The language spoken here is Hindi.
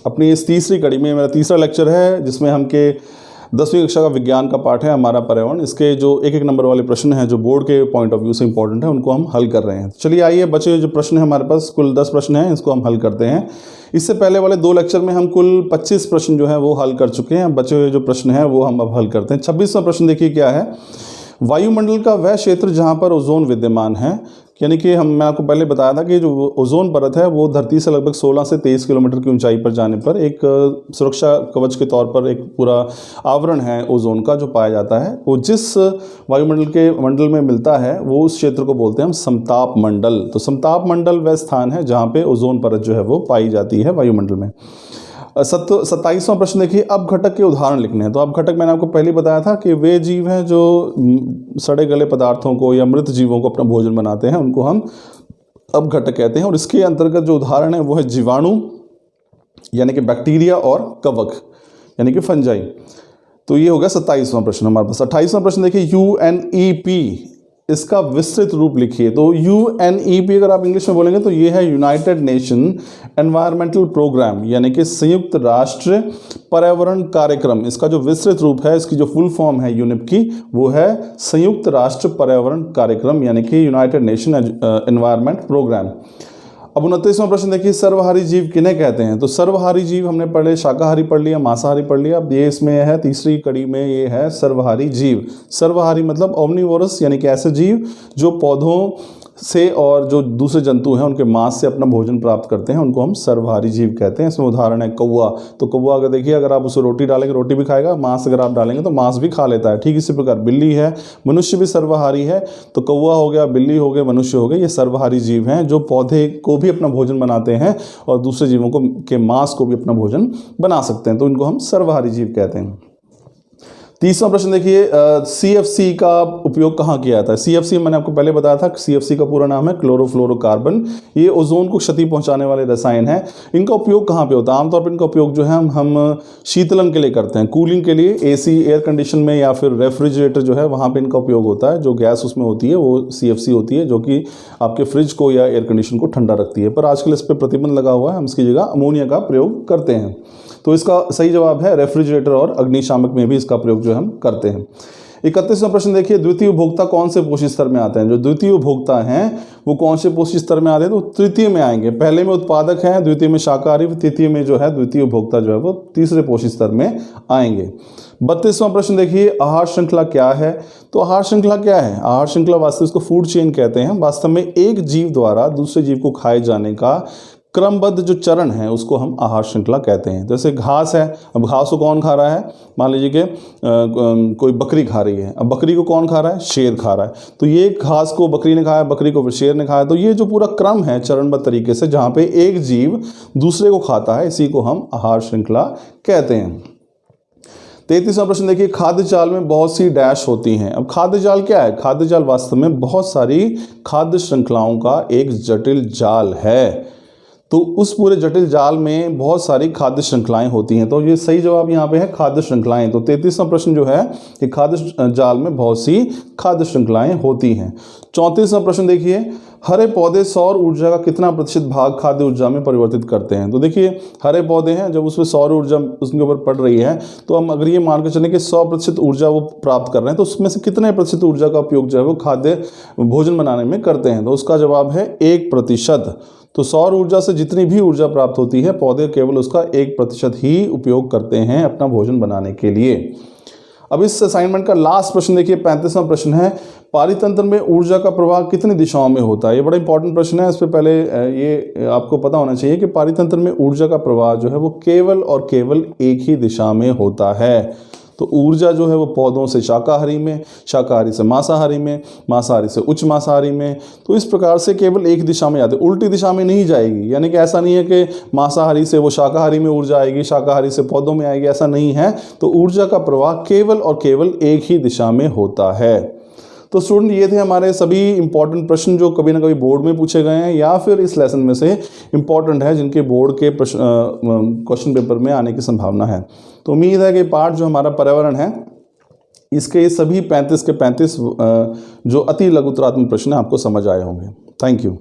अपनी इस तीसरी कड़ी में मेरा तीसरा लेक्चर है जिसमें हम के 10वीं कक्षा का विज्ञान का पाठ है हमारा पर्यावरण। इसके जो एक एक नंबर वाले प्रश्न हैं जो बोर्ड के पॉइंट ऑफ व्यू से इंपॉर्टेंट है उनको हम हल कर रहे हैं। चलिए आइए, बचे जो प्रश्न है हमारे पास कुल 10 प्रश्न हैं, इसको हम हल करते हैं। इससे पहले वाले 2 लेक्चर में हम कुल 25 प्रश्न जो है वो हल कर चुके हैं। बचे हुए जो प्रश्न हैं वो हम अब हल करते हैं। 26वां प्रश्न देखिए क्या है। वायुमंडल का वह क्षेत्र जहाँ पर ओजोन विद्यमान है, यानी कि मैं आपको पहले बताया था कि जो ओजोन परत है वो धरती से लगभग 16 से 23 किलोमीटर की ऊंचाई पर जाने पर एक सुरक्षा कवच के तौर पर एक पूरा आवरण है ओजोन का जो पाया जाता है। वो जिस वायुमंडल के मंडल में मिलता है वो उस क्षेत्र को बोलते हैं हम समताप मंडल। तो समताप मंडल वह स्थान है जहाँ पे ओजोन परत जो है वो पाई जाती है वायुमंडल में। 27वां प्रश्न देखिए, अपघटक के उदाहरण लिखने हैं। तो अपघटक मैंने आपको पहले बताया था कि वे जीव हैं जो सड़े गले पदार्थों को या मृत जीवों को अपना भोजन बनाते हैं, उनको हम अपघटक कहते हैं। और इसके अंतर्गत जो उदाहरण है वो है जीवाणु यानी कि बैक्टीरिया और कवक यानी कि फंजाई। तो ये हो गया 27वां प्रश्न हमारे पास। 28वां प्रश्न देखिए, UNEP इसका विस्तृत रूप लिखिए। तो UNEP अगर आप इंग्लिश में बोलेंगे तो ये है यूनाइटेड नेशन एनवायरमेंटल प्रोग्राम यानी कि संयुक्त राष्ट्र पर्यावरण कार्यक्रम। इसका जो विस्तृत रूप है, इसकी जो फुल फॉर्म है यूनिप की, वो है संयुक्त राष्ट्र पर्यावरण कार्यक्रम यानी कि यूनाइटेड नेशन एनवायरमेंट प्रोग्राम। अब 29वां प्रश्न देखिए, सर्वहारी जीव किन्हें कहते हैं। तो सर्वहारी जीव हमने पढ़े, शाकाहारी पढ़ लिया, मांसाहारी पढ़ लिया। अब ये इसमें है तीसरी कड़ी में, ये है सर्वहारी जीव। सर्वहारी मतलब ओमनिवोरस यानी कि ऐसे जीव जो पौधों से और जो दूसरे जंतु हैं उनके मांस से अपना भोजन प्राप्त करते हैं, उनको हम सर्वहारी जीव कहते हैं। इसमें उदाहरण है कौवा। तो कौवा अगर देखिए, अगर आप उसे रोटी डालेंगे रोटी भी खाएगा, मांस अगर आप डालेंगे तो मांस भी खा लेता है। ठीक इसी प्रकार बिल्ली है, मनुष्य भी सर्वहारी है। तो कौवा हो गया, बिल्ली हो गए, मनुष्य हो गए, ये सर्वहारी जीव हैं जो पौधे को भी अपना भोजन बनाते हैं और दूसरे जीवों को के मांस को भी अपना भोजन बना सकते हैं। तो इनको हम सर्वहारी जीव कहते हैं। 30वां प्रश्न देखिए, CFC का उपयोग कहाँ किया जाता है। CFC मैंने आपको पहले बताया था, CFC का पूरा नाम है क्लोरोफ्लोरोकार्बन। ये ओजोन को क्षति पहुंचाने वाले रसायन हैं। इनका उपयोग कहाँ पे होता है? आमतौर पर इनका उपयोग जो है हम शीतलन के लिए करते हैं, कूलिंग के लिए, AC एयर कंडीशन में या फिर रेफ्रिजरेटर जो है वहाँ पर इनका उपयोग होता है। जो गैस उसमें होती है वो CFC होती है, जो कि आपके फ्रिज को या एयर कंडीशन को ठंडा रखती है। पर आजकल इस पर प्रतिबंध लगा हुआ है, हम इसकी जगह अमोनिया का प्रयोग करते हैं। तो इसका सही जवाब है रेफ्रिजरेटर और अग्निशामक में भी इसका प्रयोग जो हम करते हैं। 31वां प्रश्न देखिए, द्वितीय उपभोक्ता कौन से पोषी स्तर में आते हैं। जो द्वितीय उपभोक्ता हैं वो कौन से पोषी स्तर में आते हैं? तो तृतीय में आएंगे। पहले में उत्पादक हैं, द्वितीय में शाकाहारी, तृतीय में जो है द्वितीय उपभोक्ता जो है वो तीसरे पोषी स्तर में आएंगे। 32वां प्रश्न देखिए, आहार श्रृंखला क्या है। तो आहार श्रृंखला क्या है? आहार श्रृंखला वास्तव इसको फूड चेन कहते हैं। वास्तव में एक जीव द्वारा दूसरे जीव को खाए जाने का क्रमबद्ध जो चरण है उसको हम आहार श्रृंखला कहते हैं। जैसे घास है, अब घास को कौन खा रहा है? मान लीजिए कि कोई बकरी खा रही है। अब बकरी को कौन खा रहा है? शेर खा रहा है। तो ये घास को बकरी ने खाया, बकरी को शेर ने खाया। तो ये जो पूरा क्रम है चरणबद्ध तरीके से जहाँ पे एक जीव दूसरे को खाता है, इसी को हम आहार श्रृंखला कहते हैं। 33वां प्रश्न देखिए, खाद्य जाल में बहुत सी डैश होती हैं। अब खाद्य जाल क्या है? खाद्य जाल वास्तव में बहुत सारी खाद्य श्रृंखलाओं का एक जटिल जाल है। तो उस पूरे जटिल जाल में बहुत सारी खाद्य श्रृंखलाएं होती हैं। तो ये सही जवाब यहाँ पे है खाद्य श्रृंखलाएं। तो 33वां प्रश्न जो है कि खाद्य जाल में बहुत सी खाद्य श्रृंखलाएं होती हैं। 34वां प्रश्न देखिए, हरे पौधे सौर ऊर्जा का कितना प्रतिशत भाग खाद्य ऊर्जा में परिवर्तित करते हैं। तो देखिए, हरे पौधे हैं, जब उसमें सौर ऊर्जा उसके ऊपर पड़ रही है तो हम अगर ये मान के चलें कि 100% ऊर्जा वो प्राप्त कर रहे हैं, तो उसमें से कितने प्रतिशत ऊर्जा का उपयोग जो है वो खाद्य भोजन बनाने में करते हैं। तो उसका जवाब है 1%। तो सौर ऊर्जा से जितनी भी ऊर्जा प्राप्त होती है, पौधे केवल उसका 1% ही उपयोग करते हैं अपना भोजन बनाने के लिए। अब इस असाइनमेंट का लास्ट प्रश्न देखिए, 35वां प्रश्न है, पारितंत्र में ऊर्जा का प्रवाह कितनी दिशाओं में होता है। ये बड़ा इंपॉर्टेंट प्रश्न है। इससे पहले ये आपको पता होना चाहिए कि पारितंत्र में ऊर्जा का प्रवाह जो है वो केवल और केवल एक ही दिशा में होता है। तो ऊर्जा जो है वो पौधों से शाकाहारी में, शाकाहारी से मांसाहारी में, मांसाहारी से उच्च मांसाहारी में, तो इस प्रकार से केवल एक दिशा में जाती है, उल्टी दिशा में नहीं जाएगी। यानी कि ऐसा नहीं है कि मांसाहारी से वो शाकाहारी में ऊर्जा आएगी, शाकाहारी से पौधों में आएगी, ऐसा नहीं है। तो ऊर्जा का प्रवाह केवल और केवल एक ही दिशा में होता है। तो स्टूडेंट, ये थे हमारे सभी इंपॉर्टेंट प्रश्न जो कभी ना कभी बोर्ड में पूछे गए हैं या फिर इस लेसन में से इंपॉर्टेंट है, जिनके बोर्ड के क्वेश्चन पेपर में आने की संभावना है। तो उम्मीद है कि पार्ट जो हमारा पर्यावरण है, इसके सभी 35 के 35 जो अति लघुतरात्मक प्रश्न आपको समझ आए होंगे। Thank you.